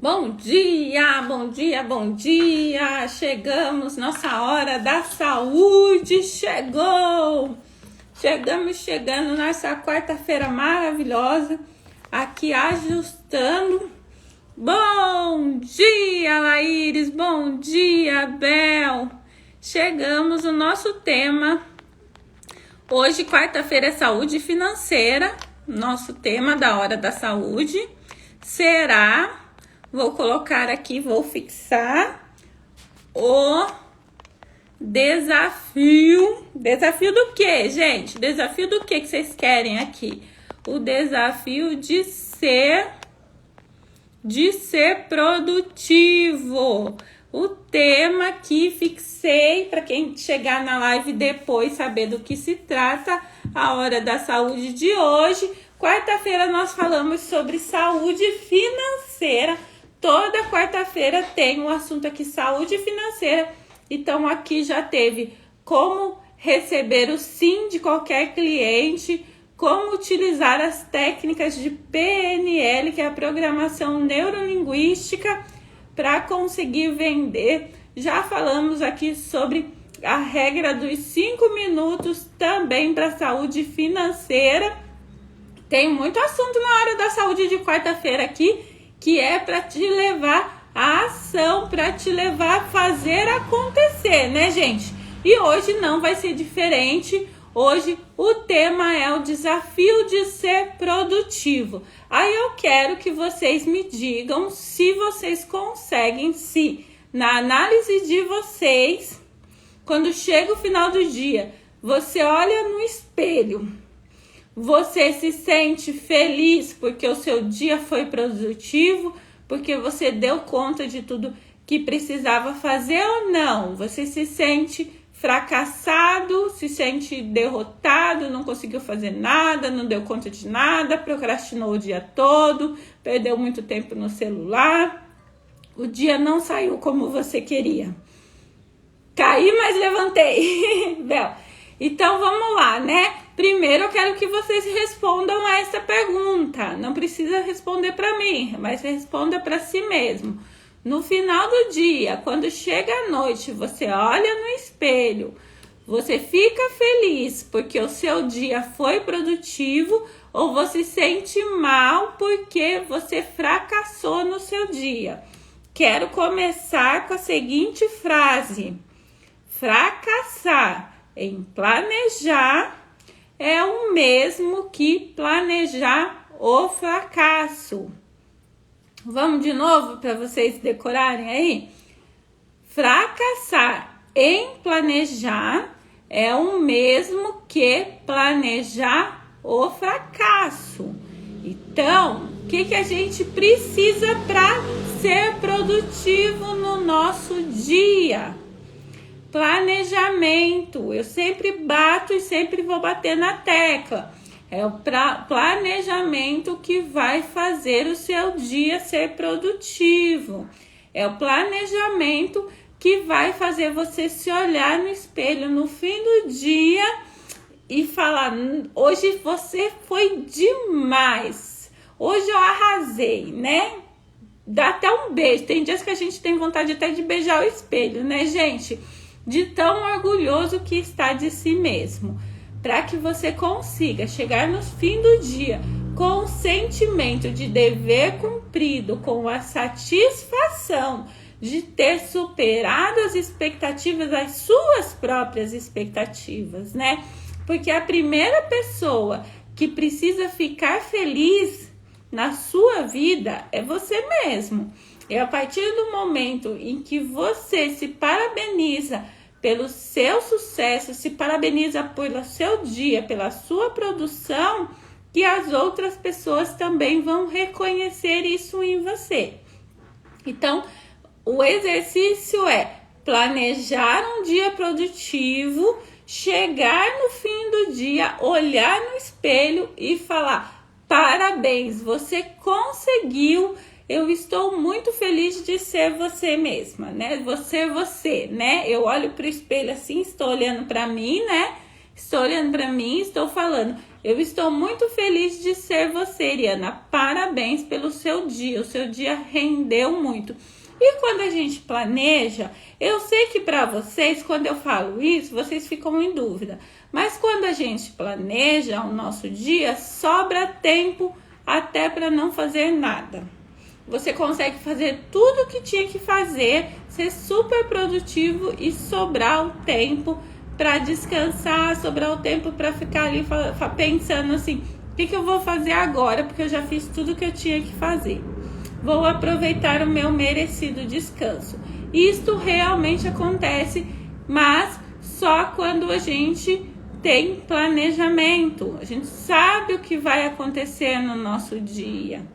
Bom dia, bom dia, bom dia! Chegamos, nossa hora da saúde chegou! Chegando nessa quarta-feira maravilhosa, aqui ajustando. Bom dia, Laíris! Bom dia, Bel! Chegamos no nosso tema. Hoje, quarta-feira, é saúde financeira. Nosso tema da hora da saúde será... Vou colocar aqui, vou fixar o desafio. Desafio do quê, gente? Desafio do quê que vocês querem aqui? O desafio de ser produtivo. O tema que fixei para quem chegar na live depois saber do que se trata, a hora da saúde de hoje. Quarta-feira nós falamos sobre saúde financeira. Toda quarta-feira tem um assunto aqui, saúde financeira. Então, aqui já teve como receber o sim de qualquer cliente, como utilizar as técnicas de PNL, que é a programação neurolinguística, para conseguir vender. Já falamos aqui sobre a regra dos 5 minutos também para saúde financeira. Tem muito assunto na hora da saúde de quarta-feira aqui, que é para te levar à ação, para te levar a fazer acontecer, né, gente? E hoje não vai ser diferente. Hoje o tema é o desafio de ser produtivo. Aí eu quero que vocês me digam se vocês conseguem, se na análise de vocês, quando chega o final do dia, você olha no espelho, você se sente feliz porque o seu dia foi produtivo, porque você deu conta de tudo que precisava fazer ou não? Você se sente fracassado, se sente derrotado, não conseguiu fazer nada, não deu conta de nada, procrastinou o dia todo, perdeu muito tempo no celular, o dia não saiu como você queria. Caí, mas levantei. Bel, então vamos lá, né? Primeiro eu quero que vocês respondam a essa pergunta. Não precisa responder para mim, mas responda para si mesmo. No final do dia, quando chega a noite, você olha no espelho, você fica feliz porque o seu dia foi produtivo ou você se sente mal porque você fracassou no seu dia? Quero começar com a seguinte frase: fracassar em planejar é o mesmo que planejar o fracasso. Vamos de novo para vocês decorarem aí? Fracassar em planejar é o mesmo que planejar o fracasso. Então, o que a gente precisa para ser produtivo no nosso dia? Planejamento. Eu sempre bato e sempre vou bater na tecla. É o planejamento que vai fazer o seu dia ser produtivo. É o planejamento que vai fazer você se olhar no espelho no fim do dia e falar: hoje você foi demais. Hoje eu arrasei, né? Dá até um beijo. Tem dias que a gente tem vontade até de beijar o espelho, né, gente? De tão orgulhoso que está de si mesmo, para que você consiga chegar no fim do dia com o sentimento de dever cumprido, com a satisfação de ter superado as expectativas, as suas próprias expectativas, né? Porque a primeira pessoa que precisa ficar feliz na sua vida é você mesmo. É a partir do momento em que você se parabeniza pelo seu sucesso, se parabeniza pelo seu dia, pela sua produção, que as outras pessoas também vão reconhecer isso em você. Então, o exercício é planejar um dia produtivo, chegar no fim do dia, olhar no espelho e falar: parabéns, você conseguiu. Eu estou muito feliz de ser você mesma, né? Você, né? Eu olho para o espelho assim, estou olhando para mim, né? Estou olhando para mim e estou falando: Eu estou muito feliz de ser você, Iriana. Parabéns pelo seu dia. O seu dia rendeu muito. E quando a gente planeja, eu sei que para vocês, quando eu falo isso, vocês ficam em dúvida. Mas quando a gente planeja o nosso dia, sobra tempo até para não fazer nada. Você consegue fazer tudo o que tinha que fazer, ser super produtivo e sobrar o tempo para descansar, sobrar o tempo para ficar ali pensando assim, o que eu vou fazer agora, porque eu já fiz tudo que eu tinha que fazer. Vou aproveitar o meu merecido descanso. Isto realmente acontece, mas só quando a gente tem planejamento. A gente sabe o que vai acontecer no nosso dia.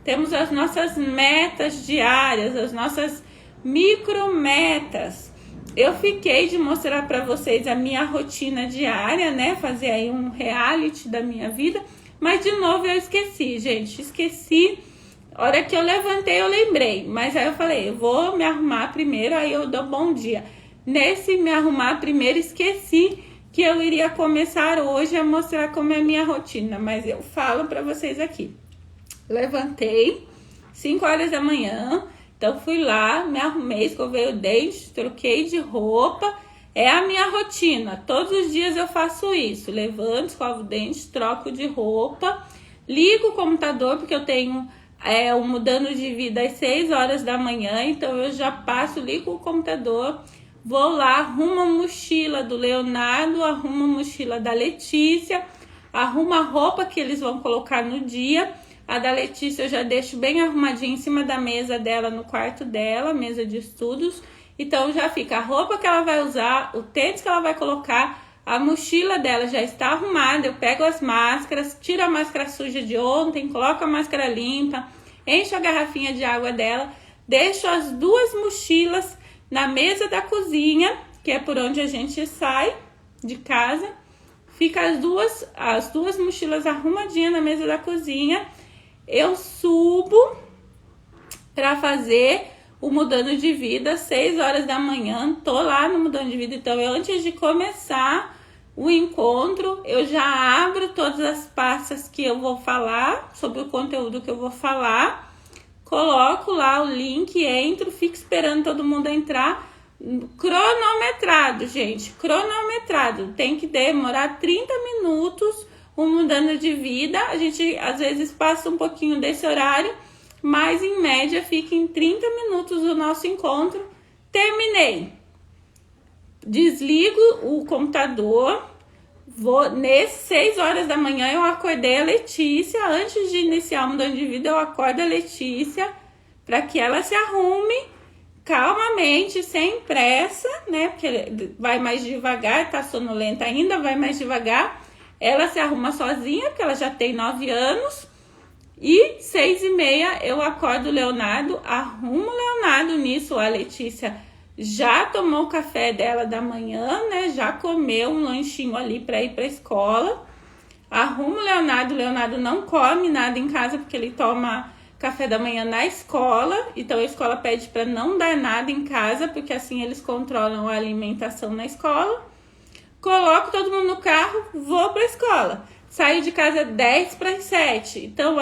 Temos as nossas metas diárias, as nossas micrometas. Eu fiquei de mostrar para vocês a minha rotina diária, né? Fazer aí um reality da minha vida. Mas de novo eu esqueci, gente. Esqueci. A hora que eu levantei, eu lembrei. Mas aí eu falei, eu vou me arrumar primeiro, aí eu dou bom dia. Nesse me arrumar primeiro, esqueci que eu iria começar hoje a mostrar como é a minha rotina. Mas eu falo para vocês aqui. Levantei, 5 horas da manhã. Então fui lá, me arrumei, escovei o dente, troquei de roupa. É a minha rotina. Todos os dias eu faço isso. Levanto, escovo o dente, troco de roupa. Ligo o computador, porque eu tenho... um mudando de vida às 6 horas da manhã, então eu já passo, ligo o computador, vou lá, arrumo a mochila do Leonardo, arrumo a mochila da Letícia, arrumo a roupa que eles vão colocar no dia. A da Letícia eu já deixo bem arrumadinha em cima da mesa dela, no quarto dela, mesa de estudos. Então já fica a roupa que ela vai usar, o tênis que ela vai colocar, a mochila dela já está arrumada. Eu pego as máscaras, tiro a máscara suja de ontem, coloco a máscara limpa, encho a garrafinha de água dela, deixo as 2 mochilas na mesa da cozinha, que é por onde a gente sai de casa. Fica as duas mochilas arrumadinhas na mesa da cozinha. Eu subo para fazer o Mudando de Vida, 6 horas da manhã, tô lá no Mudando de Vida. Então, antes de começar o encontro, eu já abro todas as pastas que eu vou falar, sobre o conteúdo que eu vou falar, coloco lá o link, entro, fico esperando todo mundo entrar, cronometrado, gente, cronometrado, tem que demorar 30 minutos o Mudando de Vida. A gente, às vezes, passa um pouquinho desse horário, mas em média fica em 30 minutos o nosso encontro. Terminei. Desligo o computador. Nesse 6 horas da manhã eu acordei a Letícia. Antes de iniciar o Mudando de Vida, eu acordo a Letícia para que ela se arrume calmamente, sem pressa, né? Porque vai mais devagar, tá sonolenta ainda, vai mais devagar. Ela se arruma sozinha, porque ela já tem 9 anos. E 6h30 eu acordo o Leonardo, arrumo o Leonardo. Nisso a Letícia já tomou o café dela da manhã, né? Já comeu um lanchinho ali para ir para a escola. Arrumo o Leonardo não come nada em casa porque ele toma café da manhã na escola. Então a escola pede para não dar nada em casa, porque assim eles controlam a alimentação na escola. Coloco todo mundo no carro, vou para a escola. Saio de casa 6:50. Então,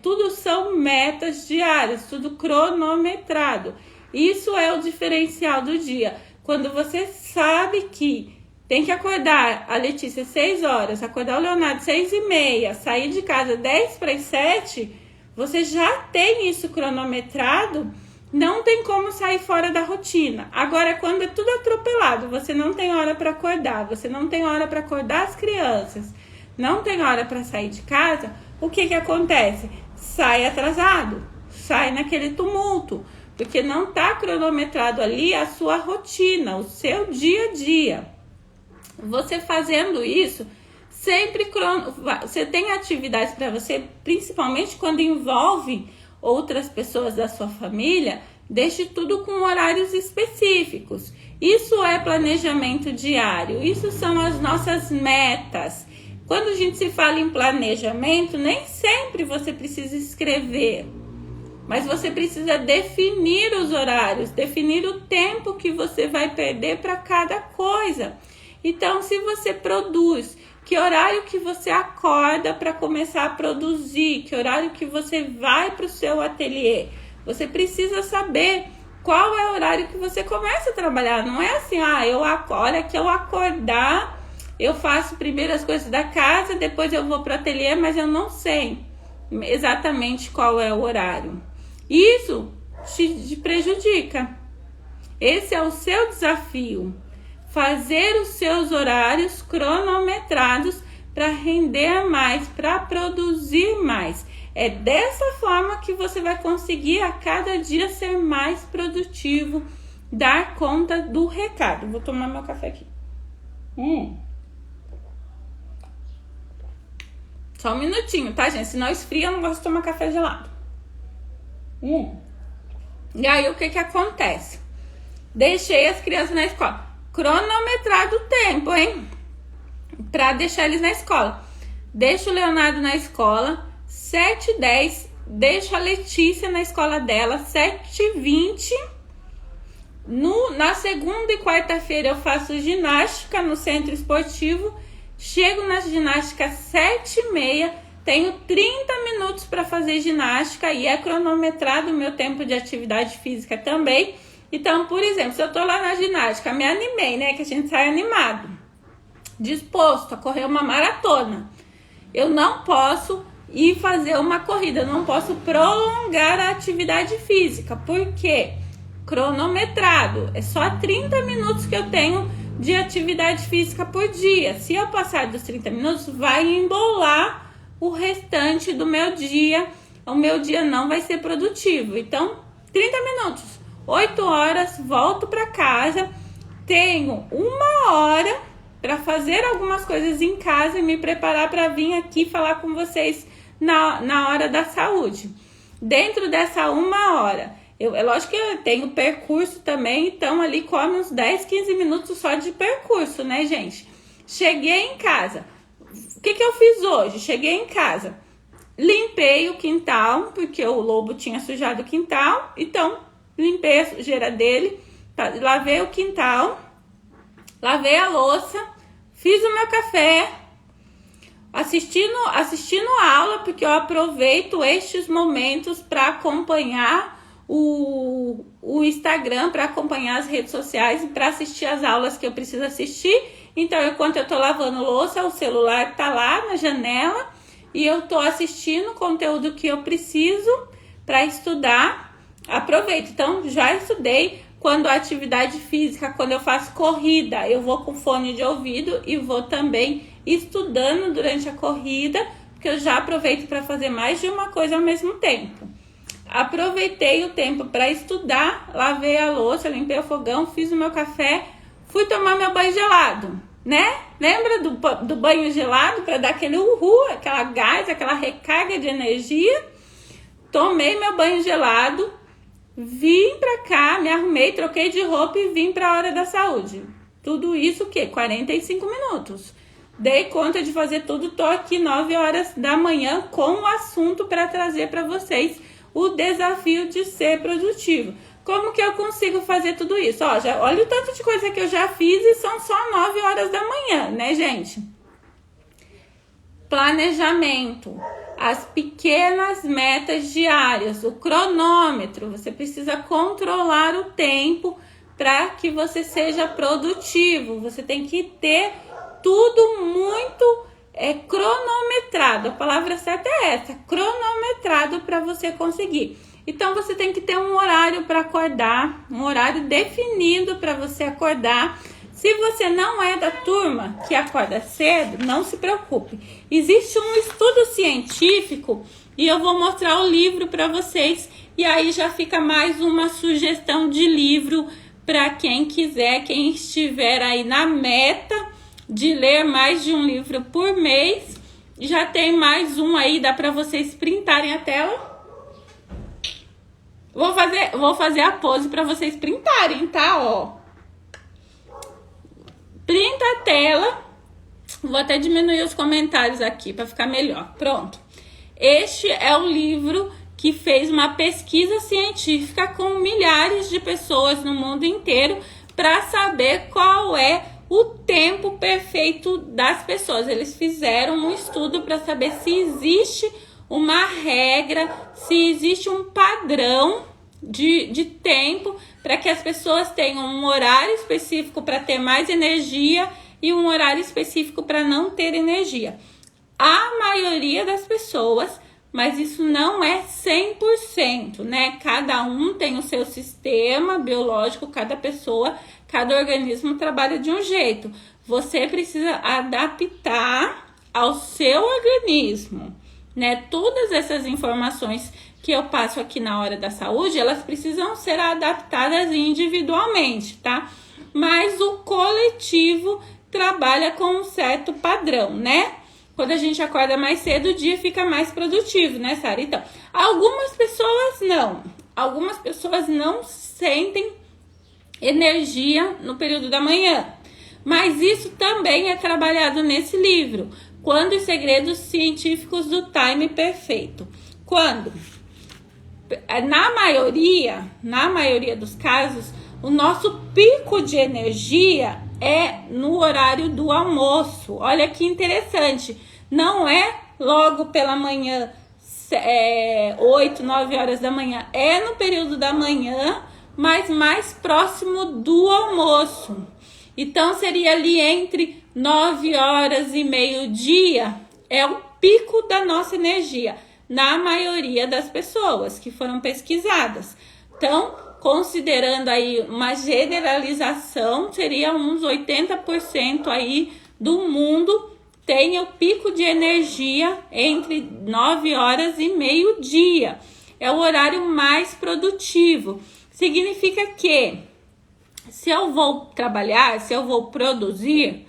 tudo são metas diárias, tudo cronometrado. Isso é o diferencial do dia. Quando você sabe que tem que acordar a Letícia 6 horas, acordar o Leonardo 6h30, sair de casa 6:50, você já tem isso cronometrado, não tem como sair fora da rotina. Agora, quando é tudo atropelado, você não tem hora para acordar, você não tem hora para acordar as crianças, não tem hora para sair de casa, o que acontece? Sai atrasado, sai naquele tumulto, porque não está cronometrado ali a sua rotina, o seu dia a dia. Você fazendo isso, sempre você tem atividades para você, principalmente quando envolve outras pessoas da sua família, deixe tudo com horários específicos. Isso é planejamento diário, isso são as nossas metas. Quando a gente se fala em planejamento, nem sempre você precisa escrever, mas você precisa definir os horários, definir o tempo que você vai perder para cada coisa. Então, se você produz Que horário que você acorda para começar a produzir? Que horário que você vai para o seu ateliê? Você precisa saber qual é o horário que você começa a trabalhar. Não é assim, hora que eu acordar, eu faço primeiro as coisas da casa, depois eu vou para o ateliê, mas eu não sei exatamente qual é o horário. Isso te prejudica. Esse é o seu desafio. Fazer os seus horários cronometrados para render mais, para produzir mais. É dessa forma que você vai conseguir a cada dia ser mais produtivo, dar conta do recado. Vou tomar meu café aqui. Só um minutinho, tá, gente? Senão esfria, eu não gosto de tomar café gelado. E aí, o que acontece? Deixei as crianças na escola. Cronometrado o tempo, hein? Pra deixar eles na escola. Deixo o Leonardo na escola, 7h10. Deixo a Letícia na escola dela, 7h20. Na segunda e quarta-feira eu faço ginástica no centro esportivo. Chego na ginástica 7h30. Tenho 30 minutos para fazer ginástica e é cronometrado o meu tempo de atividade física também. Então, por exemplo, se eu tô lá na ginástica, me animei, né? Que a gente sai animado, disposto a correr uma maratona. Eu não posso ir fazer uma corrida, eu não posso prolongar a atividade física. Por quê? Cronometrado. É só 30 minutos que eu tenho de atividade física por dia. Se eu passar dos 30 minutos, vai embolar o restante do meu dia. O meu dia não vai ser produtivo. Então, 30 minutos. 8 horas, volto para casa, tenho 1 hora para fazer algumas coisas em casa e me preparar para vir aqui falar com vocês na hora da saúde. Dentro dessa 1 hora, é lógico que eu tenho percurso também, então ali come uns 10, 15 minutos só de percurso, né, gente? Cheguei em casa. O que eu fiz hoje? Cheguei em casa, limpei o quintal, porque o lobo tinha sujado o quintal, então limpei a sujeira dele, lavei o quintal, lavei a louça, fiz o meu café, assistindo a aula, porque eu aproveito estes momentos para acompanhar o Instagram, para acompanhar as redes sociais e para assistir as aulas que eu preciso assistir. Então, enquanto eu tô lavando louça, o celular tá lá na janela e eu tô assistindo o conteúdo que eu preciso para estudar. Aproveito. Então, já estudei. Quando a atividade física, quando eu faço corrida, eu vou com fone de ouvido e vou também estudando durante a corrida, porque eu já aproveito para fazer mais de uma coisa ao mesmo tempo. Aproveitei o tempo para estudar, lavei a louça, limpei o fogão, fiz o meu café, fui tomar meu banho gelado, né? Lembra do banho gelado para dar aquele uhul, aquela gás, aquela recarga de energia? Tomei meu banho gelado, vim pra cá, me arrumei, troquei de roupa e vim pra hora da saúde. Tudo isso o quê? 45 minutos. Dei conta de fazer tudo, tô aqui 9 horas da manhã com o assunto para trazer para vocês o desafio de ser produtivo. Como que eu consigo fazer tudo isso? Olha o tanto de coisa que eu já fiz e são só 9 horas da manhã, né, gente? Planejamento, as pequenas metas diárias, o cronômetro. Você precisa controlar o tempo para que você seja produtivo. Você tem que ter tudo muito cronometrado. A palavra certa é essa, cronometrado, para você conseguir. Então você tem que ter um horário para acordar, um horário definido para você acordar. Se você não é da turma que acorda cedo, não se preocupe. Existe um estudo científico e eu vou mostrar o livro para vocês. E aí já fica mais uma sugestão de livro para quem quiser, quem estiver aí na meta de ler mais de um livro por mês. Já tem mais um aí, dá para vocês printarem a tela. Vou fazer a pose para vocês printarem, tá? Ó. Printa a tela. Vou até diminuir os comentários aqui para ficar melhor. Pronto. Este é o livro que fez uma pesquisa científica com milhares de pessoas no mundo inteiro para saber qual é o tempo perfeito das pessoas. Eles fizeram um estudo para saber se existe uma regra, se existe um padrão de tempo para que as pessoas tenham um horário específico para ter mais energia e um horário específico para não ter energia. A maioria das pessoas, mas isso não é 100%, né? Cada um tem o seu sistema biológico, cada pessoa, cada organismo trabalha de um jeito. Você precisa adaptar ao seu organismo, né? Todas essas informações que eu passo aqui na Hora da Saúde, elas precisam ser adaptadas individualmente, tá? Mas o coletivo trabalha com um certo padrão, né? Quando a gente acorda mais cedo, o dia fica mais produtivo, né, Sara? Então, algumas pessoas não. Algumas pessoas não sentem energia no período da manhã. Mas isso também é trabalhado nesse livro. Quando os segredos científicos do time perfeito. Quando? Na maioria dos casos, o nosso pico de energia é no horário do almoço. Olha que interessante. Não é logo pela manhã, 8, 9 horas da manhã. É no período da manhã, mas mais próximo do almoço. Então, seria ali entre 9 horas e meio-dia. É o pico da nossa energia, na maioria das pessoas que foram pesquisadas. Então, considerando aí uma generalização, seria uns 80% aí do mundo tem o pico de energia entre 9 horas e meio-dia. É o horário mais produtivo. Significa que se eu vou trabalhar, se eu vou produzir,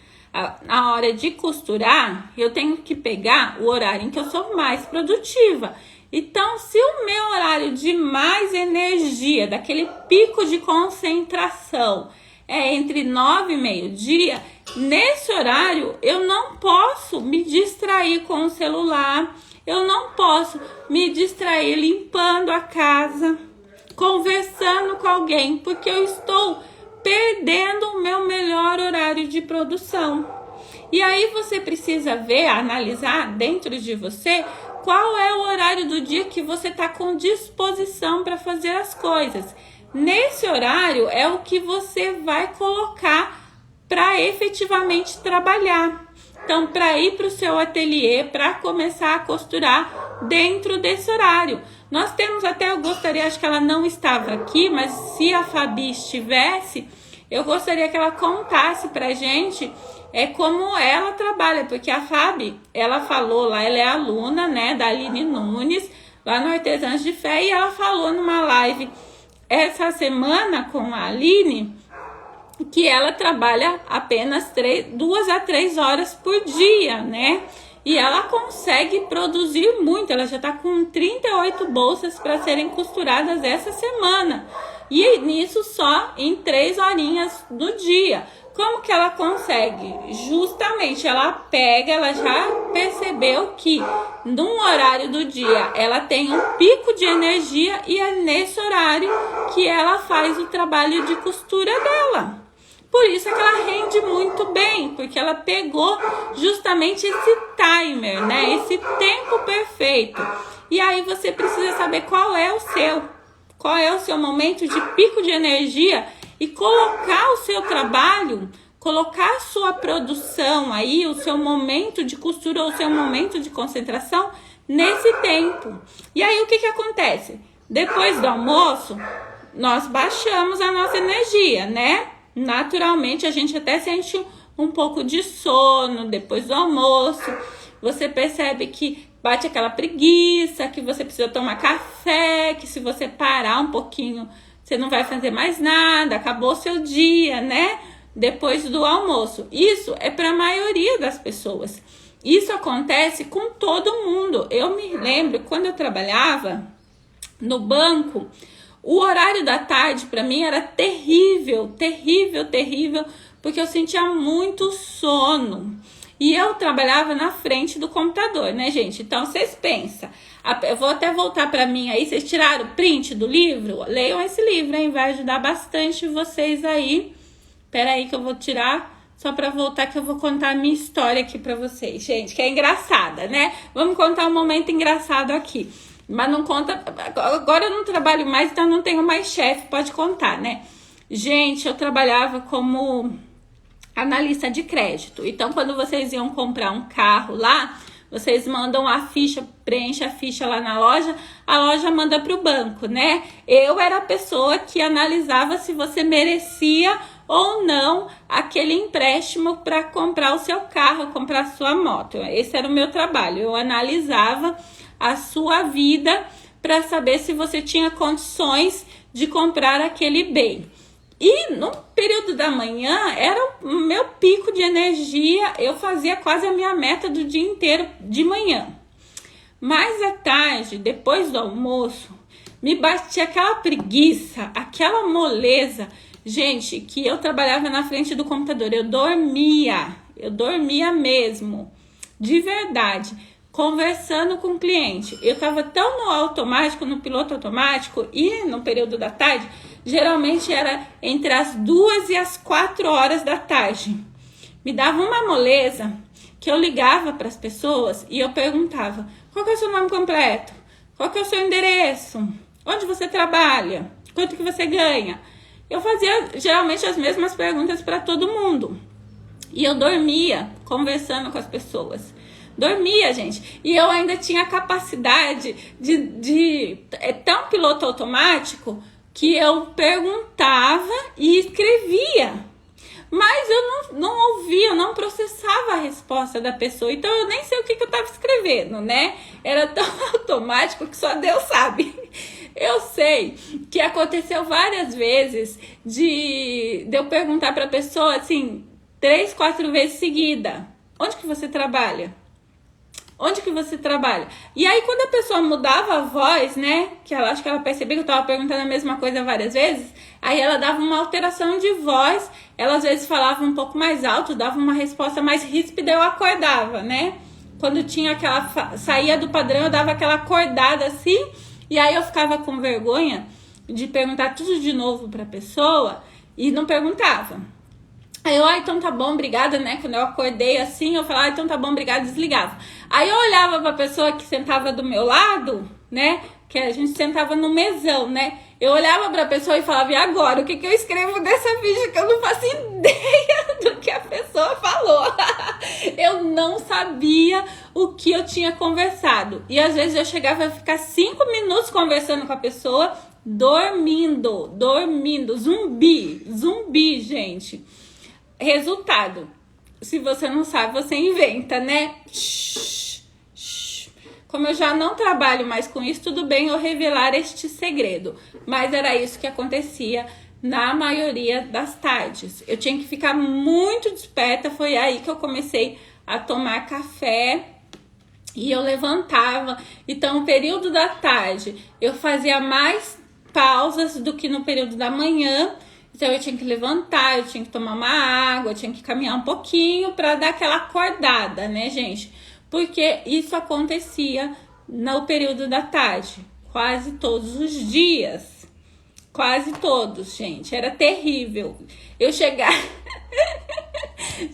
na hora de costurar, eu tenho que pegar o horário em que eu sou mais produtiva. Então, se o meu horário de mais energia, daquele pico de concentração, é entre 9 e meio-dia, nesse horário eu não posso me distrair com o celular, eu não posso me distrair limpando a casa, conversando com alguém, porque eu estou perdendo o meu melhor horário de produção. E aí você precisa ver, analisar dentro de você qual é o horário do dia que você está com disposição para fazer as coisas. Nesse horário é o que você vai colocar para efetivamente trabalhar. Então, para ir para o seu ateliê, para começar a costurar dentro desse horário. Nós temos até, eu gostaria, acho que ela não estava aqui, mas se a Fabi estivesse, eu gostaria que ela contasse pra gente como ela trabalha, porque a Fabi, ela falou lá, ela é aluna, né, da Aline Nunes, lá no Artesãs de Fé, e ela falou numa live essa semana com a Aline, que ela trabalha apenas 2 a 3 horas por dia, né? E ela consegue produzir muito, ela já tá com 38 bolsas para serem costuradas essa semana. E nisso só em 3 horinhas do dia. Como que ela consegue? Justamente, ela já percebeu que num horário do dia ela tem um pico de energia e é nesse horário que ela faz o trabalho de costura dela. Por isso é que ela rende muito bem, porque ela pegou justamente esse timer, né? Esse tempo perfeito. E aí você precisa saber qual é o seu momento de pico de energia e colocar o seu trabalho, colocar a sua produção aí, o seu momento de costura ou o seu momento de concentração nesse tempo. E aí o que acontece? Depois do almoço, nós baixamos a nossa energia, né? Naturalmente, a gente até sente um pouco de sono depois do almoço. Você percebe que bate aquela preguiça, que você precisa tomar café, que se você parar um pouquinho, você não vai fazer mais nada, acabou o seu dia, né? Depois do almoço. Isso é para a maioria das pessoas. Isso acontece com todo mundo. Eu me lembro, quando eu trabalhava no banco, o horário da tarde para mim era terrível, porque eu sentia muito sono. E eu trabalhava na frente do computador, né, gente? Então, vocês pensam. Eu vou até voltar para mim aí. Vocês tiraram o print do livro? Leiam esse livro, hein? Vai ajudar bastante vocês aí. Espera aí que eu vou tirar só para voltar que eu vou contar a minha história aqui para vocês, gente, que é engraçada, né? Vamos contar um momento engraçado aqui. Mas não conta... Agora eu não trabalho mais, então não tenho mais chefe, pode contar, né? Gente, eu trabalhava como analista de crédito. Então, quando vocês iam comprar um carro lá, vocês mandam a ficha, preenche a ficha lá na loja, a loja manda para o banco, né? Eu era a pessoa que analisava se você merecia ou não aquele empréstimo para comprar o seu carro, comprar a sua moto. Esse era o meu trabalho. Eu analisava a sua vida para saber se você tinha condições de comprar aquele bem. E no período da manhã era o meu pico de energia, eu fazia quase a minha meta do dia inteiro de manhã. Mas à tarde, depois do almoço, me batia aquela preguiça, aquela moleza. Gente, que eu trabalhava na frente do computador, eu dormia mesmo, de verdade, conversando com o cliente. Eu estava tão no automático, no piloto automático, e no período da tarde, geralmente era entre as 2 e as 4 horas da tarde. Me dava uma moleza que eu ligava para as pessoas e eu perguntava: qual que é o seu nome completo? Qual que é o seu endereço? Onde você trabalha? Quanto que você ganha? Eu fazia geralmente as mesmas perguntas para todo mundo. E eu dormia conversando com as pessoas. Dormia, gente. E eu ainda tinha a capacidade de tão piloto automático que eu perguntava e escrevia. Mas eu não ouvia, eu não processava a resposta da pessoa. Então eu nem sei o que eu estava escrevendo, né? Era tão automático que só Deus sabe. Eu sei que aconteceu várias vezes de eu perguntar para a pessoa assim, 3, 4 vezes seguida: onde que você trabalha? Onde que você trabalha? E aí quando a pessoa mudava a voz, né, que ela, acho que ela percebia que eu tava perguntando a mesma coisa várias vezes, aí ela dava uma alteração de voz, ela às vezes falava um pouco mais alto, dava uma resposta mais ríspida, eu acordava, né? Quando tinha aquela, saía do padrão, eu dava aquela acordada assim, e aí eu ficava com vergonha de perguntar tudo de novo pra pessoa e não perguntava. Aí eu, então tá bom, obrigada, né? Quando eu acordei assim, eu falava, então tá bom, obrigada, desligava. Aí eu olhava pra pessoa que sentava do meu lado, né? Que a gente sentava no mesão, né? Eu olhava pra pessoa e falava: e agora? O que eu escrevo nessa ficha que eu não faço ideia do que a pessoa falou? Eu não sabia o que eu tinha conversado. E às vezes eu chegava a ficar 5 minutos conversando com a pessoa, dormindo, zumbi, gente. Resultado: se você não sabe, você inventa, né? Como eu já não trabalho mais com isso, tudo bem eu revelar este segredo. Mas era isso que acontecia na maioria das tardes. Eu tinha que ficar muito desperta, foi aí que eu comecei a tomar café e eu levantava. Então, no período da tarde, eu fazia mais pausas do que no período da manhã. Então eu tinha que levantar, eu tinha que tomar uma água, eu tinha que caminhar um pouquinho para dar aquela acordada, né, gente? Porque isso acontecia no período da tarde, quase todos os dias. Quase todos, gente. Era terrível. Eu chegava...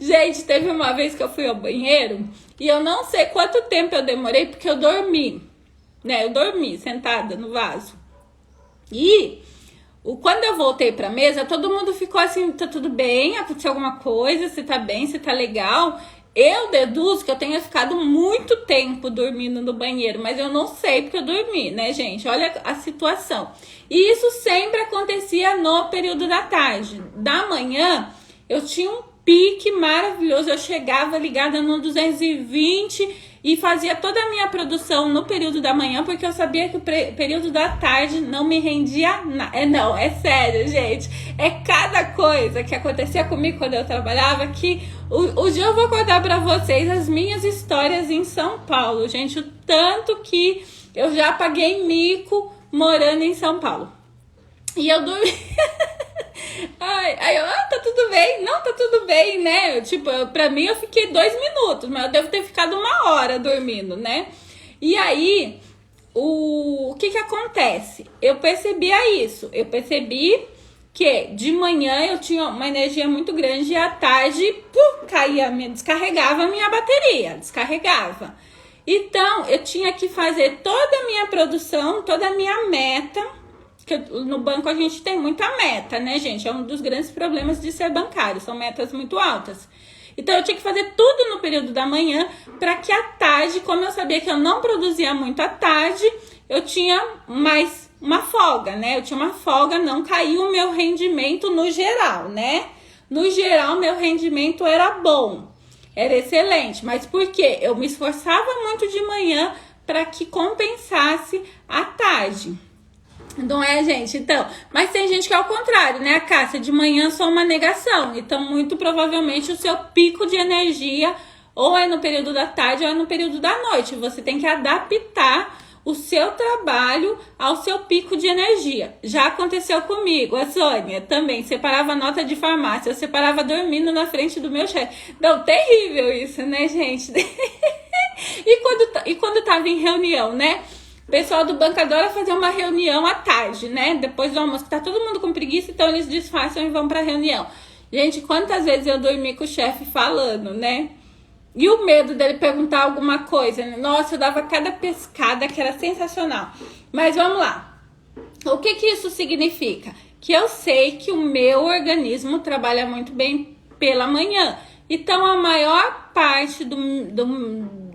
Gente, teve uma vez que eu fui ao banheiro e eu não sei quanto tempo eu demorei porque eu dormi, né? Eu dormi sentada no vaso. E... quando eu voltei pra mesa, todo mundo ficou assim: tá tudo bem? Aconteceu alguma coisa? Você tá bem? Você tá legal? Eu deduzo que eu tenha ficado muito tempo dormindo no banheiro, mas eu não sei porque eu dormi, né, gente? Olha a situação. E isso sempre acontecia no período da tarde. Da manhã, eu tinha um pique maravilhoso. Eu chegava ligada no 220 e fazia toda a minha produção no período da manhã, porque eu sabia que o período da tarde não me rendia nada. Não, é sério, gente. É cada coisa que acontecia comigo quando eu trabalhava que... O dia eu vou contar pra vocês as minhas histórias em São Paulo, gente. O tanto que eu já paguei mico morando em São Paulo. E eu dormi... Aí eu, tá tudo bem. Não, tá tudo bem, né? Pra mim eu fiquei 2 minutos, mas eu devo ter ficado 1 hora dormindo, né? E aí, o que acontece? Eu percebia isso. Eu percebi que de manhã eu tinha uma energia muito grande e à tarde, descarregava a minha bateria, descarregava. Então, eu tinha que fazer toda a minha produção, toda a minha meta, que no banco a gente tem muita meta, né, gente? É um dos grandes problemas de ser bancário, são metas muito altas. Então, eu tinha que fazer tudo no período da manhã, para que à tarde, como eu sabia que eu não produzia muito à tarde, eu tinha mais uma folga, né? Eu tinha uma folga, não caiu o meu rendimento no geral, né? No geral, meu rendimento era bom, era excelente. Mas por quê? Eu me esforçava muito de manhã para que compensasse à tarde. Não é, gente? Então, mas tem gente que é ao contrário, né? A Cássia, de manhã só uma negação. Então, muito provavelmente o seu pico de energia ou é no período da tarde ou é no período da noite. Você tem que adaptar o seu trabalho ao seu pico de energia. Já aconteceu comigo, a Sônia também separava nota de farmácia, eu separava dormindo na frente do meu chefe. Não, terrível isso, né, gente? E quando tava em reunião, né? O pessoal do banco adora fazer uma reunião à tarde, né? Depois do almoço, tá todo mundo com preguiça, então eles disfarçam e vão pra reunião. Gente, quantas vezes eu dormi com o chefe falando, né? E o medo dele perguntar alguma coisa, né? Nossa, eu dava cada pescada que era sensacional. Mas vamos lá. O que isso significa? Que eu sei que o meu organismo trabalha muito bem pela manhã. Então, a maior parte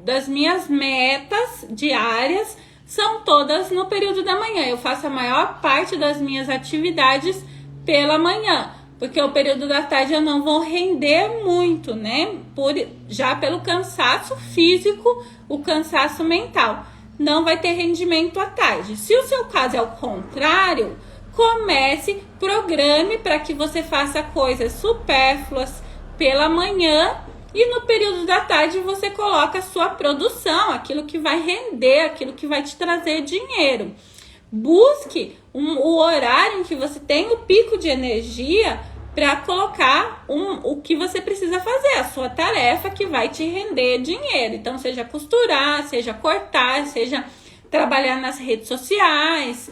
das minhas metas diárias são todas no período da manhã. Eu faço a maior parte das minhas atividades pela manhã. Porque o período da tarde eu não vou render muito, né? Já pelo cansaço físico, o cansaço mental. Não vai ter rendimento à tarde. Se o seu caso é o contrário, programe para que você faça coisas supérfluas pela manhã e no período da tarde você coloca a sua produção, aquilo que vai render, aquilo que vai te trazer dinheiro. Busque o horário em que você tem o pico de energia para colocar o que você precisa fazer, a sua tarefa que vai te render dinheiro. Então, seja costurar, seja cortar, seja trabalhar nas redes sociais,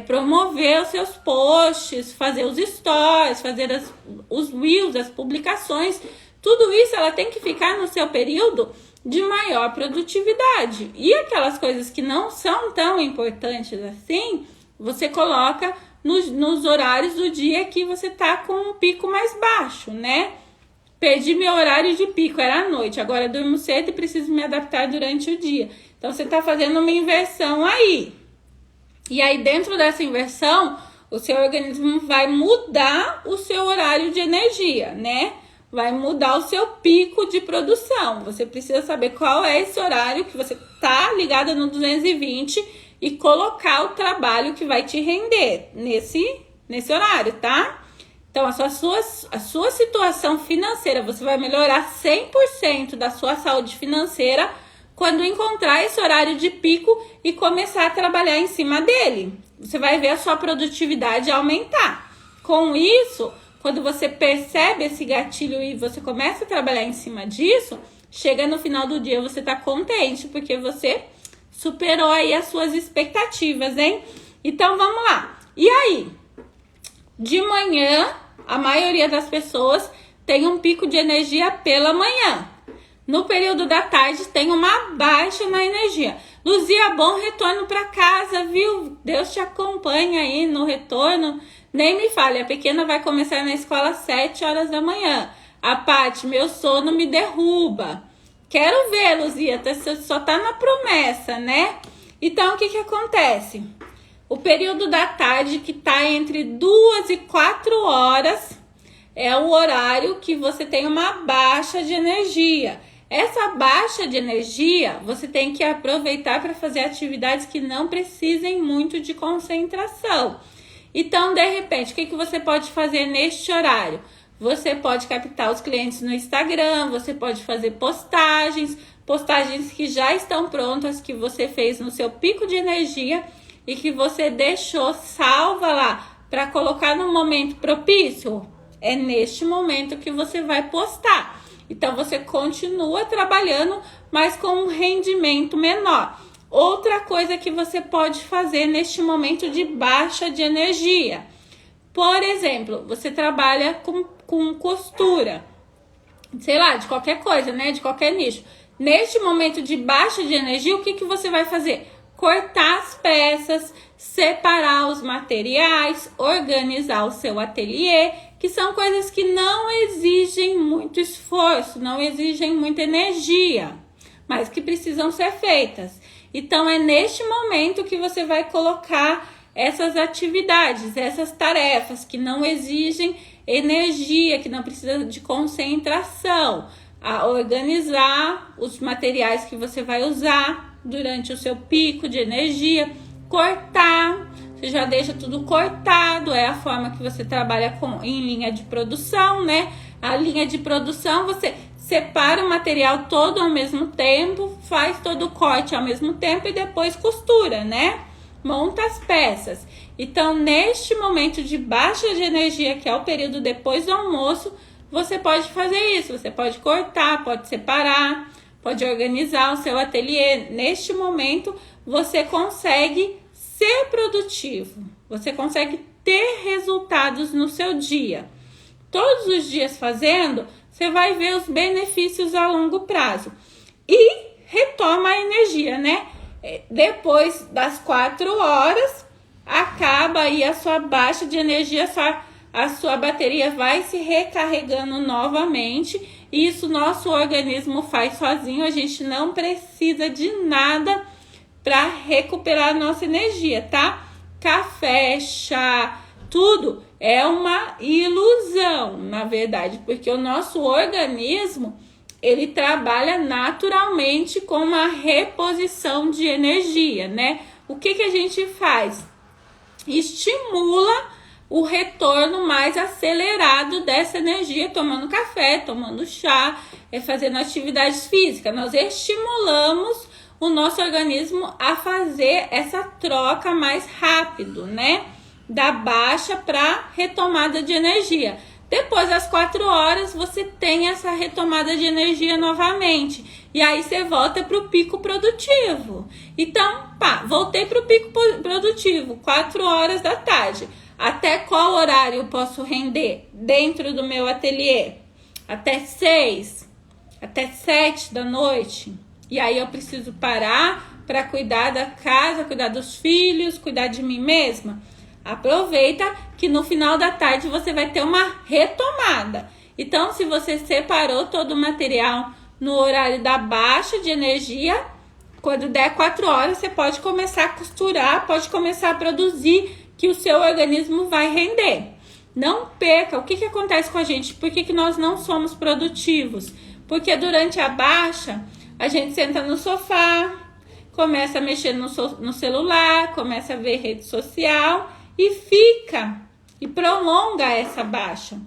promover os seus posts, fazer os stories, fazer os reels, as publicações. Tudo isso ela tem que ficar no seu período de maior produtividade. E aquelas coisas que não são tão importantes assim, você coloca nos horários do dia que você tá com um pico mais baixo, né? Perdi meu horário de pico, era à noite, agora eu durmo cedo e preciso me adaptar durante o dia. Então, você tá fazendo uma inversão aí. E aí, dentro dessa inversão, o seu organismo vai mudar o seu horário de energia, né? Vai mudar o seu pico de produção. Você precisa saber qual é esse horário que você tá ligada no 220 e colocar o trabalho que vai te render nesse horário, tá? Então, a sua situação financeira, você vai melhorar 100% da sua saúde financeira quando encontrar esse horário de pico e começar a trabalhar em cima dele. Você vai ver a sua produtividade aumentar. Com isso, quando você percebe esse gatilho e você começa a trabalhar em cima disso, chega no final do dia, você tá contente, porque você superou aí as suas expectativas, hein? Então, vamos lá. E aí? De manhã, a maioria das pessoas tem um pico de energia pela manhã. No período da tarde, tem uma baixa na energia. Luzia, bom retorno para casa, viu? Deus te acompanha aí no retorno. Nem me fale, a pequena vai começar na escola às 7 horas da manhã. A Paty, meu sono me derruba. Quero ver, Luzia, só tá na promessa, né? Então, o que acontece? O período da tarde, que tá entre 2 e 4 horas, é o horário que você tem uma baixa de energia. Essa baixa de energia, você tem que aproveitar para fazer atividades que não precisem muito de concentração. Então, de repente, o que você pode fazer neste horário? Você pode captar os clientes no Instagram, você pode fazer postagens que já estão prontas, que você fez no seu pico de energia e que você deixou salva lá para colocar no momento propício. É neste momento que você vai postar. Então, você continua trabalhando, mas com um rendimento menor. Outra coisa que você pode fazer neste momento de baixa de energia, Por exemplo, você trabalha com costura, sei lá, de qualquer coisa, né? De qualquer nicho. Neste momento de baixa de energia, o que você vai fazer? Cortar as peças, separar os materiais, organizar o seu ateliê, que são coisas que não exigem muito esforço, não exigem muita energia, mas que precisam ser feitas. Então, é neste momento que você vai colocar essas atividades, essas tarefas que não exigem energia, que não precisa de concentração, a organizar os materiais que você vai usar durante o seu pico de energia, cortar, você já deixa tudo cortado, é a forma que você trabalha em linha de produção, né? A linha de produção, você separa o material todo ao mesmo tempo, faz todo o corte ao mesmo tempo e depois costura, né? Monta as peças. Então, neste momento de baixa de energia, que é o período depois do almoço, você pode fazer isso. Você pode cortar, pode separar, pode organizar o seu ateliê. Neste momento, você consegue ser produtivo. Você consegue ter resultados no seu dia. Todos os dias fazendo, você vai ver os benefícios a longo prazo. E retoma a energia, né? Depois das 4 horas, acaba aí a sua baixa de energia, a sua bateria vai se recarregando novamente. E isso nosso organismo faz sozinho, a gente não precisa de nada para recuperar a nossa energia, tá? Café, chá, tudo é uma ilusão, na verdade, porque o nosso organismo, ele trabalha naturalmente com uma reposição de energia, né? O que a gente faz? Estimula o retorno mais acelerado dessa energia, tomando café, tomando chá, fazendo atividades físicas. Nós estimulamos o nosso organismo a fazer essa troca mais rápido, né? Da baixa para retomada de energia. Depois das 4 horas, você tem essa retomada de energia novamente. E aí você volta para o pico produtivo. Então, voltei para o pico produtivo, 4 horas da tarde. Até qual horário eu posso render dentro do meu ateliê? Até 6, até 7 da noite. E aí eu preciso parar para cuidar da casa, cuidar dos filhos, cuidar de mim mesma. Aproveita que no final da tarde você vai ter uma retomada. Então, se você separou todo o material no horário da baixa de energia, quando der 4 horas, você pode começar a costurar, pode começar a produzir, que o seu organismo vai render. Não perca. O que acontece com a gente? Por que nós não somos produtivos? Porque durante a baixa, a gente senta no sofá, começa a mexer no celular, começa a ver rede social e fica e prolonga essa baixa.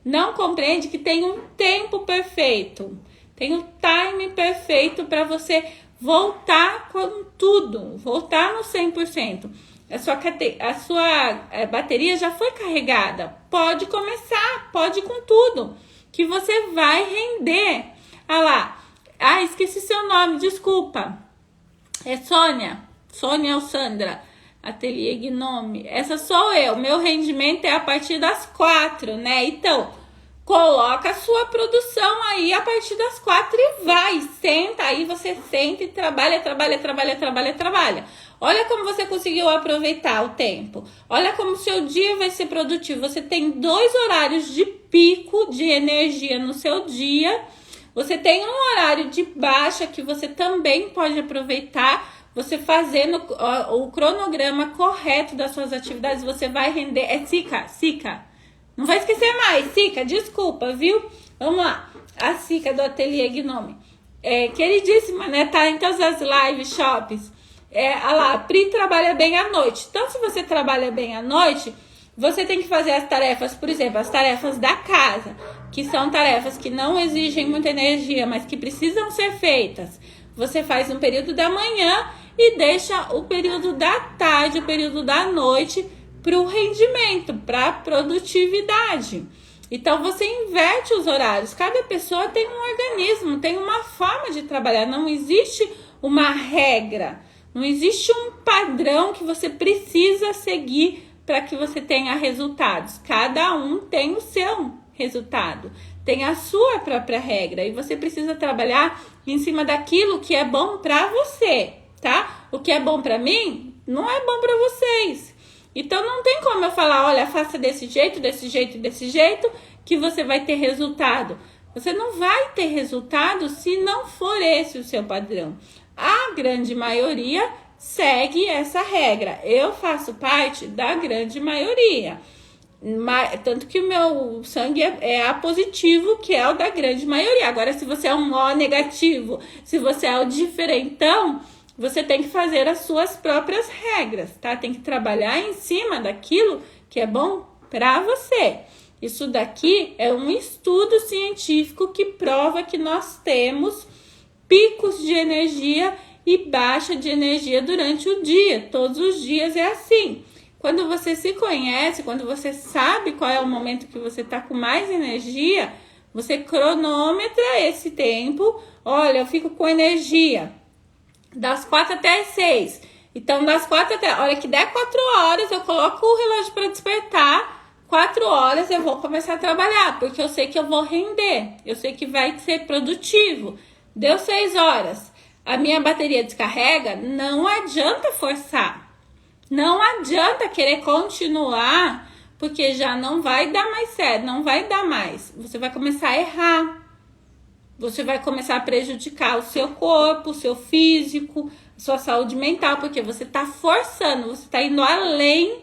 Não compreende que tem um tempo perfeito, tem um time perfeito para você voltar com tudo, voltar no 100%. A sua bateria já foi carregada. Pode começar, pode ir com tudo, que você vai render. Ah lá, esqueci seu nome, desculpa. É Sônia ou Sandra, Ateliê Gnome. Essa sou eu, meu rendimento é a partir das 4, né? Então, coloca a sua produção aí a partir das 4 e vai, senta, aí você senta e trabalha. Olha como você conseguiu aproveitar o tempo. Olha como o seu dia vai ser produtivo. Você tem 2 horários de pico de energia no seu dia. Você tem um horário de baixa que você também pode aproveitar. Você fazendo o cronograma correto das suas atividades, você vai render. É Sica. Não vai esquecer mais, Sica, desculpa, viu? Vamos lá. A Sica do Ateliê Gnome. Queridíssima, né? Tá em todas as live shops. A Pri trabalha bem à noite. Então, se você trabalha bem à noite, você tem que fazer as tarefas, por exemplo, as tarefas da casa, que são tarefas que não exigem muita energia, mas que precisam ser feitas. Você faz no período da manhã e deixa o período da tarde, o período da noite para o rendimento, para a produtividade. Então, você inverte os horários. Cada pessoa tem um organismo, tem uma forma de trabalhar. Não existe uma regra, não existe um padrão que você precisa seguir para que você tenha resultados. Cada um tem o seu resultado, tem a sua própria regra, e você precisa trabalhar em cima daquilo que é bom para você, tá? O que é bom para mim não é bom para vocês. Então não tem como eu falar, olha, faça desse jeito, desse jeito, desse jeito, que você vai ter resultado. Você não vai ter resultado se não for esse o seu padrão. A grande maioria segue essa regra. Eu faço parte da grande maioria. Tanto que o meu sangue é A positivo, que é o da grande maioria. Agora, se você é um O negativo, se você é o diferentão, você tem que fazer as suas próprias regras, tá? Tem que trabalhar em cima daquilo que é bom para você. Isso daqui é um estudo científico que prova que nós temos picos de energia e baixa de energia durante o dia. Todos os dias é assim. Quando você se conhece, quando você sabe qual é o momento que você está com mais energia, você cronometra esse tempo. Olha, eu fico com energia das 4 até as 6. Então, das 4 até... a hora que der 4 horas, eu coloco o relógio para despertar. 4 horas eu vou começar a trabalhar, porque eu sei que eu vou render. Eu sei que vai ser produtivo. Deu 6 horas. A minha bateria descarrega, não adianta forçar. Não adianta querer continuar, porque já não vai dar mais certo, não vai dar mais. Você vai começar a errar. Você vai começar a prejudicar o seu corpo, o seu físico, a sua saúde mental, porque você está forçando, você está indo além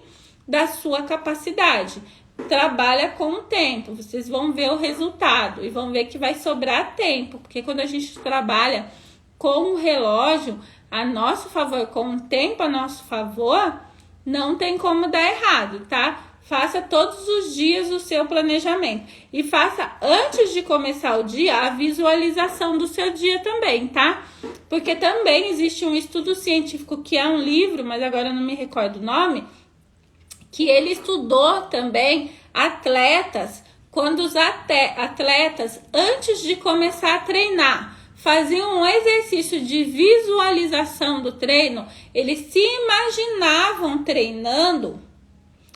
da sua capacidade. Trabalha com o tempo, vocês vão ver o resultado e vão ver que vai sobrar tempo, porque quando a gente trabalha com o relógio a nosso favor, com o tempo a nosso favor, não tem como dar errado, tá? Faça todos os dias o seu planejamento e faça antes de começar o dia a visualização do seu dia também, tá? Porque também existe um estudo científico que é um livro, mas agora eu não me recordo o nome, que ele estudou também atletas, quando os atletas, antes de começar a treinar, faziam um exercício de visualização do treino, eles se imaginavam treinando,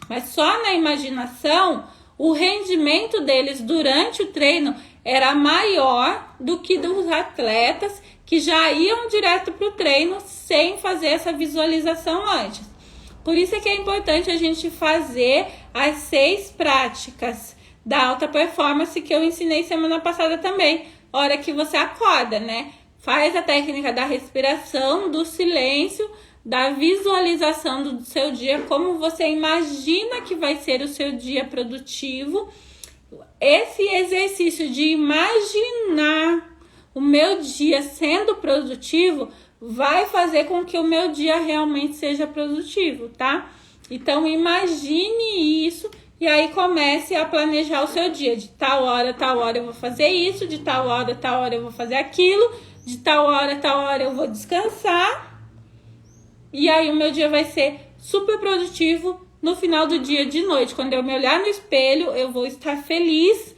mas só na imaginação, o rendimento deles durante o treino era maior do que dos atletas que já iam direto para o treino sem fazer essa visualização antes. Por isso é que é importante a gente fazer as 6 práticas da alta performance que eu ensinei semana passada também. Hora que você acorda, né? Faz a técnica da respiração, do silêncio, da visualização do seu dia, como você imagina que vai ser o seu dia produtivo. Esse exercício de imaginar o meu dia sendo produtivo vai fazer com que o meu dia realmente seja produtivo, tá? Então, imagine isso e aí comece a planejar o seu dia. De tal hora eu vou fazer isso, de tal hora eu vou fazer aquilo, de tal hora eu vou descansar. E aí o meu dia vai ser super produtivo no final do dia, de noite. Quando eu me olhar no espelho, eu vou estar feliz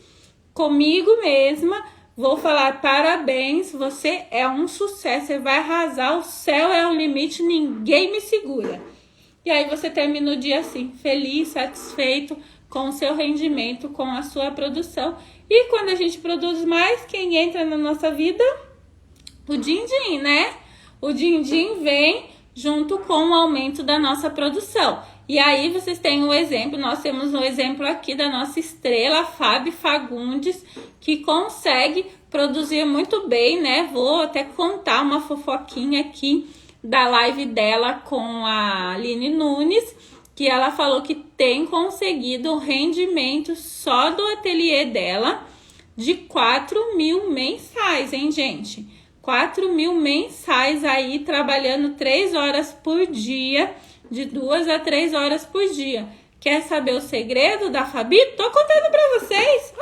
comigo mesma. Vou falar parabéns, você é um sucesso, você vai arrasar, o céu é o limite, ninguém me segura. E aí você termina o dia assim, feliz, satisfeito com o seu rendimento, com a sua produção. E quando a gente produz mais, quem entra na nossa vida? O din-din, né? O din-din vem junto com o aumento da nossa produção. E aí vocês têm um exemplo, nós temos um exemplo aqui da nossa estrela, Fábio Fagundes, que consegue produzir muito bem, né? Vou até contar uma fofoquinha aqui da live dela com a Aline Nunes, que ela falou que tem conseguido um rendimento só do ateliê dela de 4.000 mensais, hein, gente? 4.000 mensais aí, trabalhando 3 horas por dia, de 2 a 3 horas por dia. Quer saber o segredo da Fabi? Tô contando pra vocês.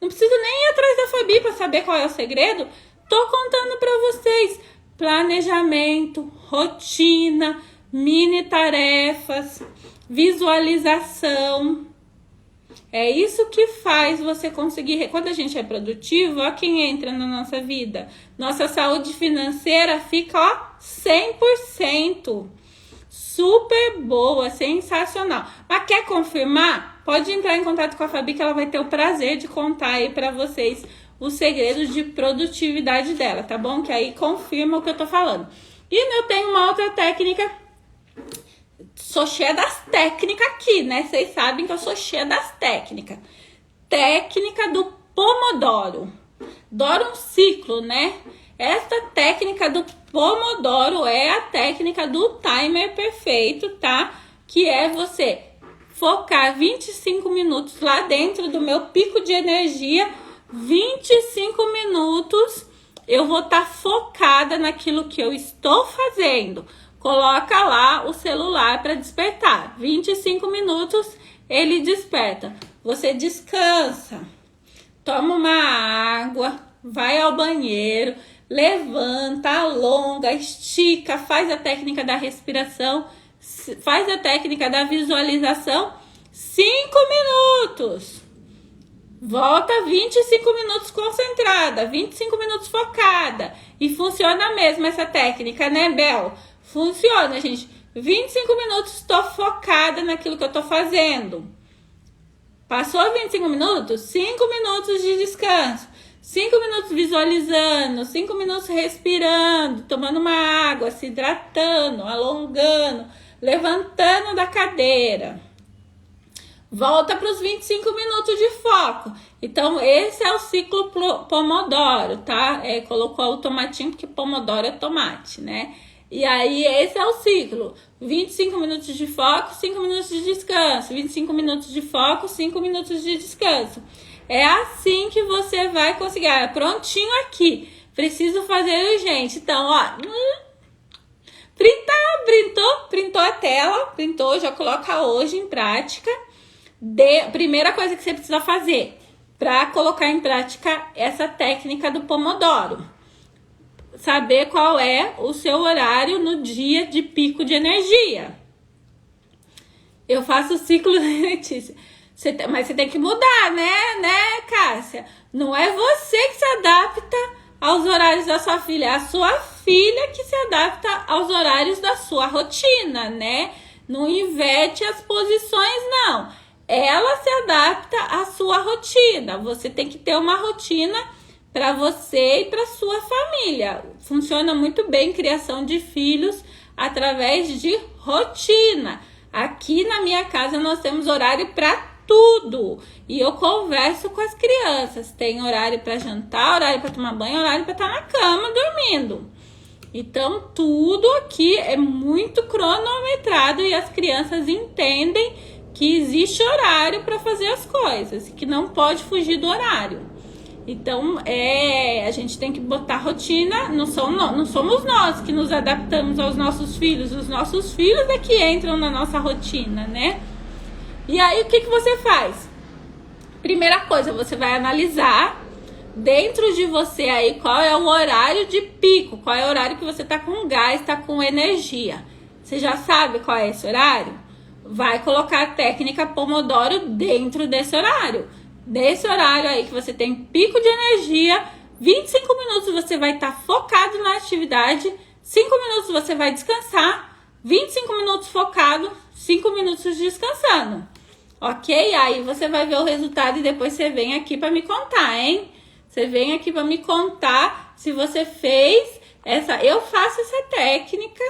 Não preciso nem ir atrás da Fabi pra saber qual é o segredo. Tô contando pra vocês. Planejamento, rotina, mini tarefas, visualização. É isso que faz você conseguir. Quando a gente é produtivo, ó quem entra na nossa vida. Nossa saúde financeira fica, ó, 100%. super boa, sensacional. Mas quer confirmar? Pode entrar em contato com a Fabi, que ela vai ter o prazer de contar aí pra vocês os segredos de produtividade dela, tá bom? Que aí confirma o que eu tô falando. E eu tenho uma outra técnica. Sou cheia das técnicas aqui, né? Vocês sabem que eu sou cheia das técnicas. Técnica do Pomodoro. Adoro um ciclo, né? Esta técnica do Pomodoro é a técnica do timer perfeito, tá? Que é você focar 25 minutos lá dentro do meu pico de energia. 25 minutos eu vou estar focada naquilo que eu estou fazendo. Coloca lá o celular para despertar. 25 minutos ele desperta. Você descansa, toma uma água, vai ao banheiro, levanta, alonga, estica, faz a técnica da respiração, faz a técnica da visualização. 5 minutos. Volta 25 minutos concentrada, 25 minutos focada. E funciona mesmo essa técnica, né, Bel? Funciona, gente. 25 minutos, estou focada naquilo que eu estou fazendo. Passou 25 minutos? 5 minutos de descanso. 5 minutos visualizando, 5 minutos respirando, tomando uma água, se hidratando, alongando, levantando da cadeira. Volta para os 25 minutos de foco. Então, esse é o ciclo Pomodoro, tá? Colocou automatinho porque Pomodoro é tomate, né? E aí, esse é o ciclo. 25 minutos de foco, 5 minutos de descanso. 25 minutos de foco, 5 minutos de descanso. É assim que você vai conseguir. Prontinho aqui. Preciso fazer urgente. Então, ó. Printou a tela. Printou, já coloca hoje em prática. Primeira coisa que você precisa fazer para colocar em prática essa técnica do Pomodoro. Saber qual é o seu horário no dia de pico de energia. Eu faço o ciclo, Letícia. Mas você tem que mudar, né, Cássia? Não é você que se adapta aos horários da sua filha. É a sua filha que se adapta aos horários da sua rotina, né? Não inverte as posições, não. Ela se adapta à sua rotina. Você tem que ter uma rotina para você e para sua família. Funciona muito bem criação de filhos através de rotina. Aqui na minha casa nós temos horário para tudo. E eu converso com as crianças. Tem horário para jantar, horário para tomar banho, horário para estar na cama dormindo. Então tudo aqui é muito cronometrado e as crianças entendem que existe horário para fazer as coisas, que não pode fugir do horário. Então, a gente tem que botar rotina, não somos nós que nos adaptamos aos nossos filhos, os nossos filhos é que entram na nossa rotina, né? E aí, o que você faz? Primeira coisa, você vai analisar dentro de você aí qual é o horário de pico, qual é o horário que você tá com gás, tá com energia. Você já sabe qual é esse horário? Vai colocar a técnica Pomodoro dentro desse horário. Nesse horário aí que você tem pico de energia, 25 minutos você vai estar focado na atividade, 5 minutos você vai descansar, 25 minutos focado, 5 minutos descansando. Ok? Aí você vai ver o resultado e depois você vem aqui para me contar, hein? Você vem aqui para me contar se você fez essa... Eu faço essa técnica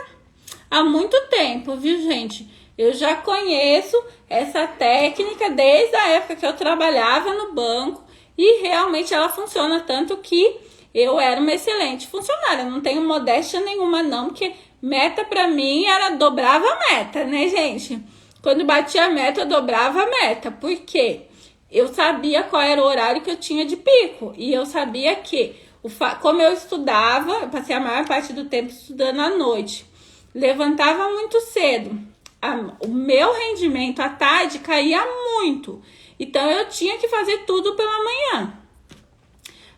há muito tempo, viu, gente? Eu já conheço essa técnica desde a época que eu trabalhava no banco e realmente ela funciona, tanto que eu era uma excelente funcionária. Não tenho modéstia nenhuma não, porque meta pra mim era dobrava a meta, né, gente? Quando batia a meta, eu dobrava a meta. Por quê? Eu sabia qual era o horário que eu tinha de pico e eu sabia que, como eu estudava, eu passei a maior parte do tempo estudando à noite, levantava muito cedo. O meu rendimento à tarde caía muito. Então, eu tinha que fazer tudo pela manhã.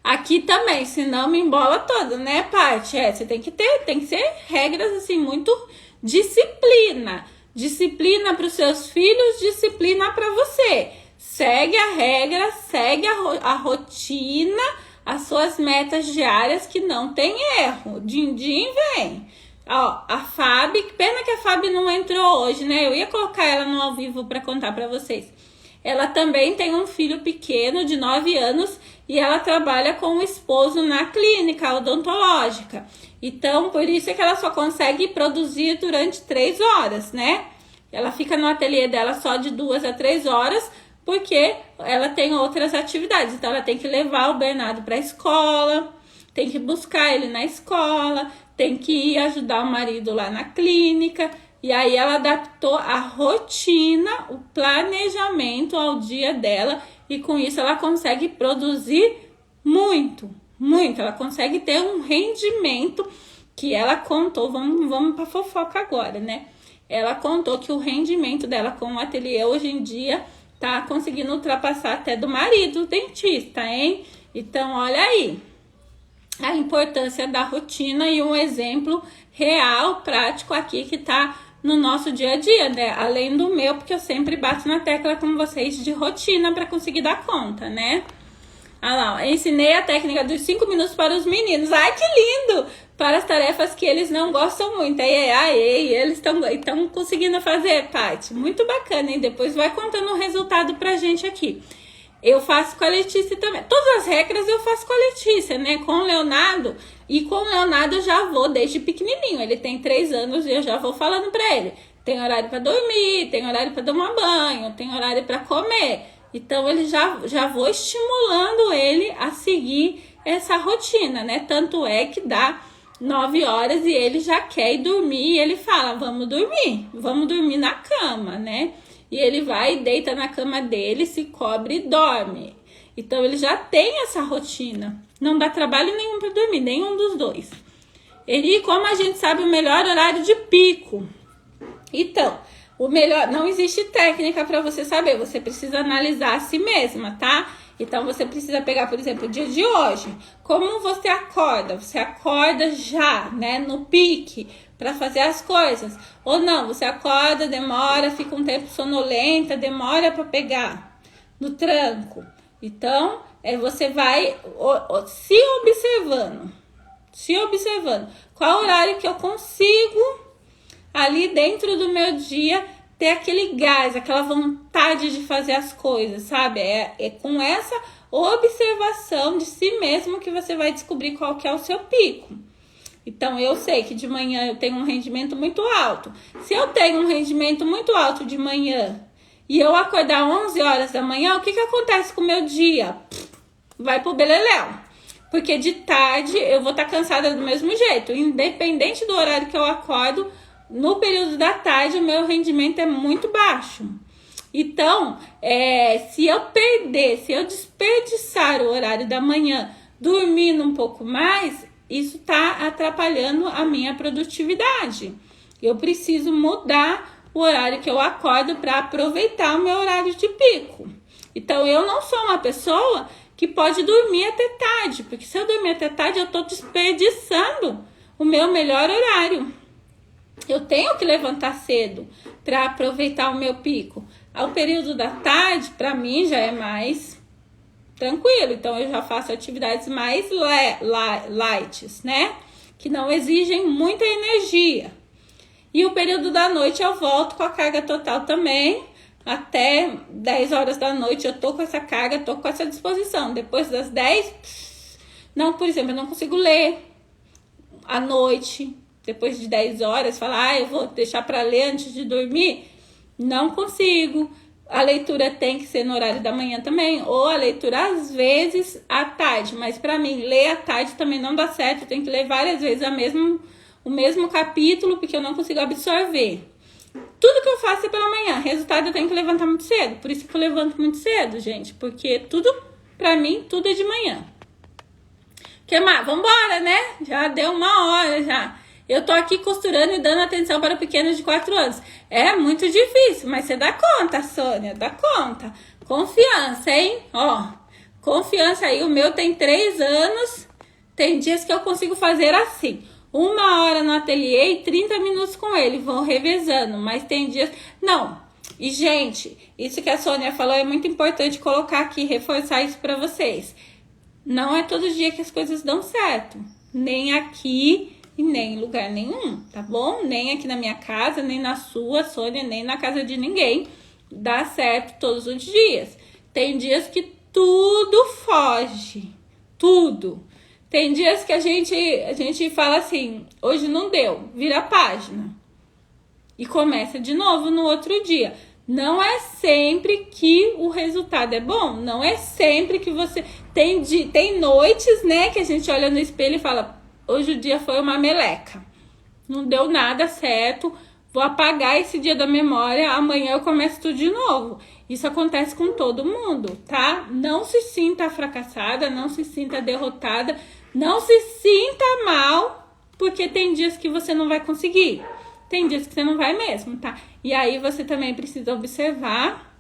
Aqui também, senão me embola toda, né, Paty? Você tem que ser regras, assim, muito disciplina. Disciplina para os seus filhos, disciplina para você. Segue a regra, segue a rotina, as suas metas diárias que não tem erro. Din-din vem. Ó, a Fábio, que pena que a Fábio não entrou hoje, né? Eu ia colocar ela no ao vivo para contar para vocês. Ela também tem um filho pequeno de 9 anos e ela trabalha com o esposo na clínica odontológica. Então, por isso é que ela só consegue produzir durante 3 horas, né? Ela fica no ateliê dela só de 2 a 3 horas, porque ela tem outras atividades. Então, ela tem que levar o Bernardo para a escola, tem que buscar ele na escola, tem que ir ajudar o marido lá na clínica. E aí ela adaptou a rotina, o planejamento ao dia dela. E com isso ela consegue produzir muito, muito. Ela consegue ter um rendimento que ela contou. Vamos para fofoca agora, né? Ela contou que o rendimento dela com o ateliê hoje em dia tá conseguindo ultrapassar até do marido, o dentista, hein? Então, olha aí a importância da rotina e um exemplo real, prático aqui que tá no nosso dia a dia, né? Além do meu, porque eu sempre bato na tecla com vocês de rotina para conseguir dar conta, né? Olha lá, ensinei a técnica dos 5 minutos para os meninos. Ai, que lindo! Para as tarefas que eles não gostam muito. Aí, eles estão conseguindo fazer, Paty. Muito bacana, hein? Depois vai contando o resultado pra gente aqui. Eu faço com a Letícia também. Todas as regras eu faço com a Letícia, né? Com o Leonardo. E com o Leonardo eu já vou desde pequenininho. Ele tem 3 anos e eu já vou falando pra ele. Tem horário pra dormir, tem horário pra tomar banho, tem horário pra comer. Então, ele já vou estimulando ele a seguir essa rotina, né? Tanto é que dá 9 horas e ele já quer ir dormir. E ele fala, vamos dormir na cama, né? E ele vai e deita na cama dele, se cobre e dorme. Então, ele já tem essa rotina. Não dá trabalho nenhum para dormir, nenhum dos dois. Ele, como a gente sabe, o melhor horário de pico. Então, o melhor, não existe técnica para você saber. Você precisa analisar a si mesma, tá? Então, você precisa pegar, por exemplo, o dia de hoje. Como você acorda? Você acorda já, né? No pique para fazer as coisas. Ou não, você acorda, demora, fica um tempo sonolenta, demora para pegar no tranco. Então, você vai se observando. Qual horário que eu consigo ali dentro do meu dia ter aquele gás, aquela vontade de fazer as coisas, sabe? É com essa observação de si mesmo que você vai descobrir qual que é o seu pico. Então, eu sei que de manhã eu tenho um rendimento muito alto. Se eu tenho um rendimento muito alto de manhã e eu acordar 11 horas da manhã, o que acontece com o meu dia? Vai pro beleléu. Porque de tarde eu vou estar cansada do mesmo jeito. Independente do horário que eu acordo, no período da tarde o meu rendimento é muito baixo. Então, se eu desperdiçar o horário da manhã dormindo um pouco mais, isso está atrapalhando a minha produtividade. Eu preciso mudar o horário que eu acordo para aproveitar o meu horário de pico. Então, eu não sou uma pessoa que pode dormir até tarde, porque se eu dormir até tarde, eu estou desperdiçando o meu melhor horário. Eu tenho que levantar cedo para aproveitar o meu pico. Ao período da tarde, para mim, já é mais tranquilo. Então, eu já faço atividades mais light, né? Que não exigem muita energia. E o período da noite eu volto com a carga total também. Até 10 horas da noite eu tô com essa carga, tô com essa disposição. Depois das 10, por exemplo, eu não consigo ler à noite. Depois de 10 horas, falar, eu vou deixar para ler antes de dormir. Não consigo. A leitura tem que ser no horário da manhã também. Ou a leitura, às vezes, à tarde. Mas para mim, ler à tarde também não dá certo. Eu tenho que ler várias vezes o mesmo capítulo, porque eu não consigo absorver. Tudo que eu faço é pela manhã. Resultado, eu tenho que levantar muito cedo. Por isso que eu levanto muito cedo, gente. Porque tudo, pra mim, tudo é de manhã. Que mais? Vambora, né? Já deu 1 hora, já. Eu tô aqui costurando e dando atenção para pequenos de 4 anos. É muito difícil, mas você dá conta, Sônia. Dá conta. Confiança, hein? Ó, confiança aí. O meu tem 3 anos. Tem dias que eu consigo fazer assim. 1 hora no ateliê e 30 minutos com ele. Vou revezando, mas tem dias... Não. E, gente, isso que a Sônia falou é muito importante colocar aqui, reforçar isso para vocês. Não é todo dia que as coisas dão certo. Nem aqui, e nem em lugar nenhum, tá bom? Nem aqui na minha casa, nem na sua, Sônia, nem na casa de ninguém. Dá certo todos os dias. Tem dias que tudo foge, tudo. Tem dias que a gente fala assim, hoje não deu, vira a página. E começa de novo no outro dia. Não é sempre que o resultado é bom. Não é sempre que você... Tem noites, né, que a gente olha no espelho e fala, hoje o dia foi uma meleca. Não deu nada certo. Vou apagar esse dia da memória. Amanhã eu começo tudo de novo. Isso acontece com todo mundo, tá? Não se sinta fracassada, não se sinta derrotada. Não se sinta mal, porque tem dias que você não vai conseguir. Tem dias que você não vai mesmo, tá? E aí você também precisa observar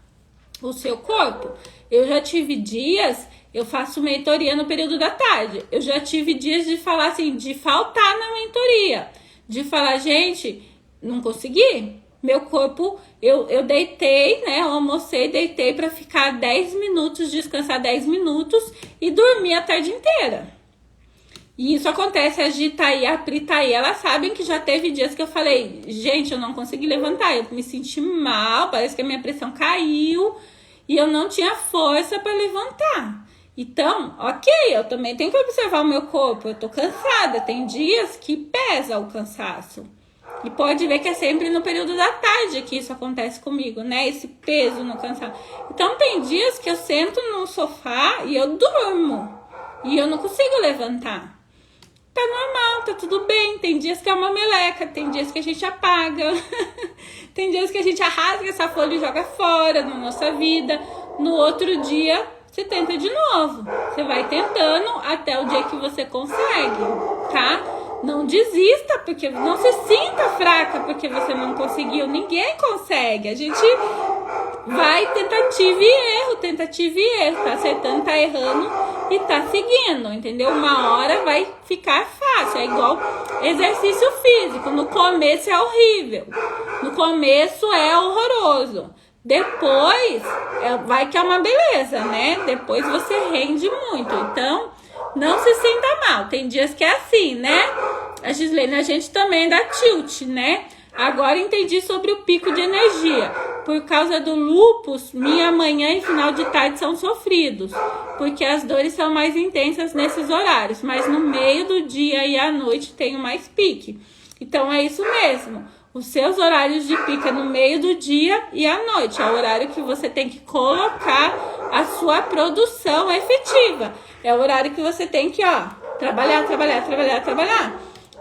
o seu corpo. Eu já tive dias, eu faço mentoria no período da tarde. Eu já tive dias de falar assim, de faltar na mentoria. De falar, gente, não consegui. Meu corpo, eu deitei, né? Eu almocei, deitei pra ficar 10 minutos, descansar 10 minutos e dormir a tarde inteira. E isso acontece, a Gi tá aí, a Pri tá aí, elas sabem que já teve dias que eu falei, gente, eu não consegui levantar, eu me senti mal, parece que a minha pressão caiu e eu não tinha força para levantar. Então, ok, eu também tenho que observar o meu corpo, eu tô cansada, tem dias que pesa o cansaço. E pode ver que é sempre no período da tarde que isso acontece comigo, né? Esse peso no cansaço. Então, tem dias que eu sento no sofá e eu durmo e eu não consigo levantar. Tá normal, tá tudo bem. Tem dias que é uma meleca, tem dias que a gente apaga, tem dias que a gente rasga essa folha e joga fora na nossa vida. No outro dia, você tenta de novo. Você vai tentando até o dia que você consegue, tá? Não desista, porque não se sinta fraca porque você não conseguiu. Ninguém consegue. A gente vai tentativa e erro. Tá acertando, tá errando e tá seguindo, entendeu? Uma hora vai ficar fácil. É igual exercício físico. No começo é horrível. No começo é horroroso. Depois vai que é uma beleza, né? Depois você rende muito. Então, não se sinta mal. Tem dias que é assim, né? A Gislene, a gente também dá tilt, né? Agora entendi sobre o pico de energia. Por causa do lúpus, minha manhã e final de tarde são sofridos, porque as dores são mais intensas nesses horários, mas no meio do dia e à noite tenho mais pique. Então é isso mesmo. Os seus horários de pico é no meio do dia e à noite. É o horário que você tem que colocar a sua produção efetiva. É o horário que você tem que, trabalhar.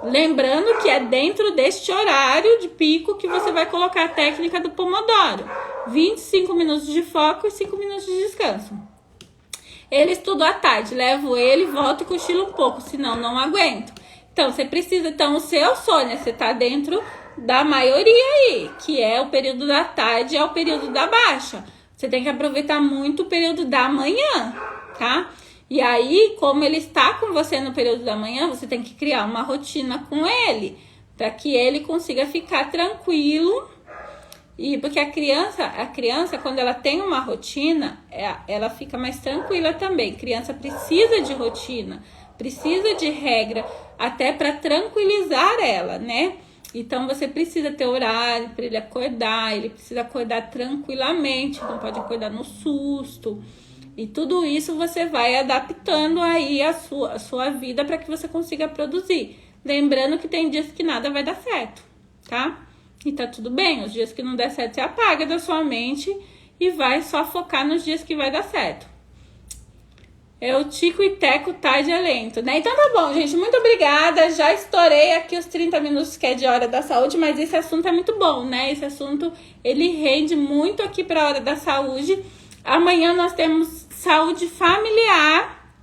Lembrando que é dentro deste horário de pico que você vai colocar a técnica do Pomodoro. 25 minutos de foco e 5 minutos de descanso. Ele estuda à tarde, levo ele, volto e cochilo um pouco, senão não aguento. Então, você precisa... Então, o seu Sônia, você tá dentro da maioria aí, que é o período da tarde, é o período da baixa. Você tem que aproveitar muito o período da manhã, tá? E aí, como ele está com você no período da manhã, você tem que criar uma rotina com ele, para que ele consiga ficar tranquilo. E porque a criança, quando ela tem uma rotina, ela fica mais tranquila também. A criança precisa de rotina, precisa de regra, até para tranquilizar ela, né? Então, você precisa ter horário para ele acordar, ele precisa acordar tranquilamente, não pode acordar no susto. E tudo isso você vai adaptando aí a sua vida para que você consiga produzir. Lembrando que tem dias que nada vai dar certo, tá? E tá tudo bem, os dias que não der certo você apaga da sua mente e vai só focar nos dias que vai dar certo. É o tico e teco tarde é lento, né? Então tá bom, gente, muito obrigada. Já estourei aqui os 30 minutos que é de Hora da Saúde, mas esse assunto é muito bom, né? Esse assunto, ele rende muito aqui pra Hora da Saúde. Amanhã nós temos saúde familiar.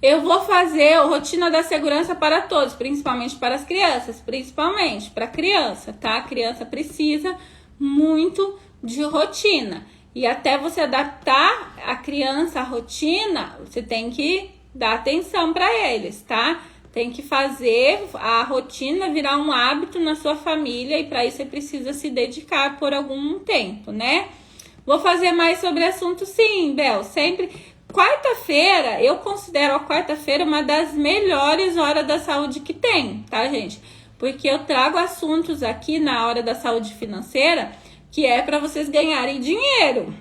Eu vou fazer a rotina da segurança para todos, principalmente para as crianças, principalmente para a criança, tá? A criança precisa muito de rotina. E até você adaptar a criança à rotina, você tem que dar atenção para eles, tá? Tem que fazer a rotina virar um hábito na sua família e para isso você precisa se dedicar por algum tempo, né? Vou fazer mais sobre assunto sim, Bel. Sempre Quarta-feira, eu considero a quarta-feira uma das melhores horas da saúde que tem, tá, gente? Porque eu trago assuntos aqui na hora da saúde financeira que é para vocês ganharem dinheiro.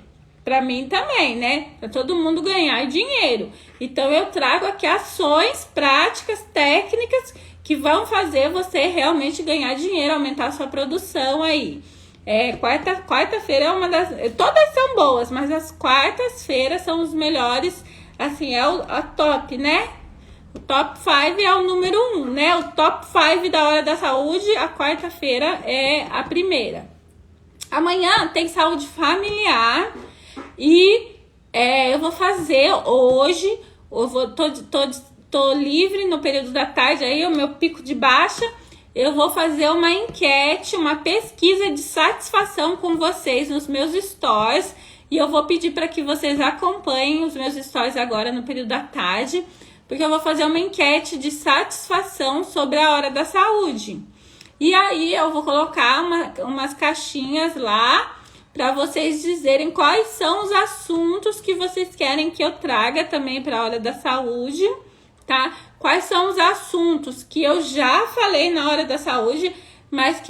Para mim também, né? Para todo mundo ganhar dinheiro. Então eu trago aqui ações, práticas, técnicas que vão fazer você realmente ganhar dinheiro, aumentar a sua produção aí. Quarta-feira é uma das... Todas são boas, mas as quartas-feiras são os melhores, assim, a top, né? O top 5 é o número 1, né? O top 5 da hora da saúde, a quarta-feira é a primeira. Amanhã tem saúde familiar e eu vou fazer hoje, tô livre no período da tarde, aí o meu pico de baixa, eu vou fazer uma enquete, uma pesquisa de satisfação com vocês nos meus stories e eu vou pedir para que vocês acompanhem os meus stories agora no período da tarde, porque eu vou fazer uma enquete de satisfação sobre a hora da saúde. E aí eu vou colocar umas caixinhas lá para vocês dizerem quais são os assuntos que vocês querem que eu traga também para a hora da saúde, tá? Quais são os assuntos que eu já falei na hora da saúde, mas que